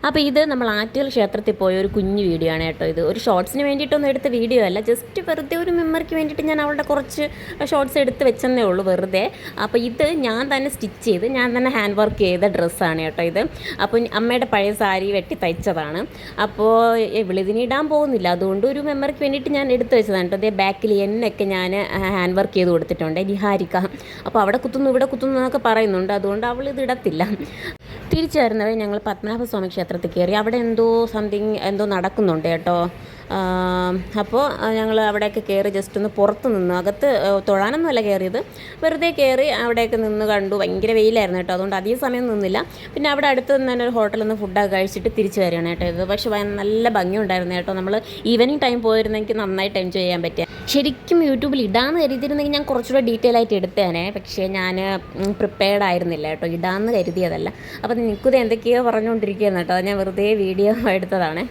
അപ്പോൾ ഇത് നമ്മൾ ആറ്റുകാൽ ക്ഷേത്രത്തിൽ പോയ ഒരു കുഞ്ഞു വീഡിയോ ആണ് കേട്ടോ. ഇത് ഒരു ഷോർട്സിന് വേണ്ടിയിട്ടൊന്നും എടുത്ത വീഡിയോ അല്ല, ജസ്റ്റ് വെറുതെ ഒരു മെമ്മറിക്ക് വേണ്ടിയിട്ട് ഞാൻ അവളുടെ കുറച്ച് ഷോർട്സ് എടുത്ത് വെച്ചെന്നേ ഉള്ളൂ വെറുതെ. അപ്പോൾ ഇത് ഞാൻ തന്നെ സ്റ്റിച്ച് ചെയ്ത് ഞാൻ തന്നെ ഹാൻഡ് വർക്ക് ചെയ്ത ഡ്രസ്സാണ് കേട്ടോ ഇത്. അപ്പോൾ അമ്മയുടെ പഴയ സാരി വെട്ടി തയ്ച്ചതാണ്. അപ്പോൾ ഇവളിതിന് ഇടാൻ പോകുന്നില്ല, അതുകൊണ്ട് ഒരു മെമ്മറിക്ക് വേണ്ടിയിട്ട് ഞാൻ എടുത്ത് വെച്ചതാണ് കേട്ടോ. അതേ ബാക്കിൽ എന്നൊക്കെ ഞാൻ ഹാൻഡ് വർക്ക് ചെയ്ത് കൊടുത്തിട്ടുണ്ട്, നിഹാരിക്ക. അപ്പോൾ അവിടെ കുത്തുന്നു ഇവിടെ കുത്തുന്നു എന്നൊക്കെ പറയുന്നുണ്ട്, അതുകൊണ്ട് അവൾ ഇത് ഇടത്തില്ല. തിരിച്ചു വരുന്നവരെ ഞങ്ങൾ പത്മനാഭസ്വാമി ക്ഷേത്രത്തിൽ കയറി. അവിടെ എന്തോ നടക്കുന്നുണ്ട് കേട്ടോ. അപ്പോൾ ഞങ്ങൾ അവിടെയൊക്കെ കയറി ജസ്റ്റ് ഒന്ന് പുറത്ത് നിന്ന്, അകത്ത് തൊഴാനൊന്നുമല്ല കയറിയത്, വെറുതെ കയറി അവിടെയൊക്കെ നിന്ന് കണ്ടു. ഭയങ്കര വെയിലായിരുന്നു കേട്ടോ, അതുകൊണ്ട് അധികം സമയം നിന്നില്ല. പിന്നെ അവിടെ അടുത്ത് തന്നെ ഒരു ഹോട്ടലിൽ നിന്ന് ഫുഡൊക്കെ കഴിച്ചിട്ട് തിരിച്ച് വരികയാണ് കേട്ടോ ഇത്. പക്ഷേ നല്ല ഭംഗിയുണ്ടായിരുന്നു കേട്ടോ. നമ്മൾ ഈവനിങ് ടൈം പോയിരുന്നെങ്കിൽ നന്നായിട്ട് എൻജോയ് ചെയ്യാൻ പറ്റുക. ശരിക്കും യൂട്യൂബിൽ ഇടാമെന്ന് കരുതിയിരുന്നെങ്കിൽ ഞാൻ കുറച്ചുകൂടെ ഡീറ്റെയിൽ ആയിട്ട് എടുത്തേനെ, പക്ഷേ ഞാൻ പ്രിപ്പയർഡ് ആയിരുന്നില്ല കേട്ടോ, ഇടാമെന്ന് കരുതിയതല്ല. അപ്പോൾ നിൽക്കുന്നത് എന്തൊക്കെയോ പറഞ്ഞുകൊണ്ടിരിക്കുകയാണ് കേട്ടോ, ഞാൻ വെറുതെ വീഡിയോ എടുത്തതാണ്.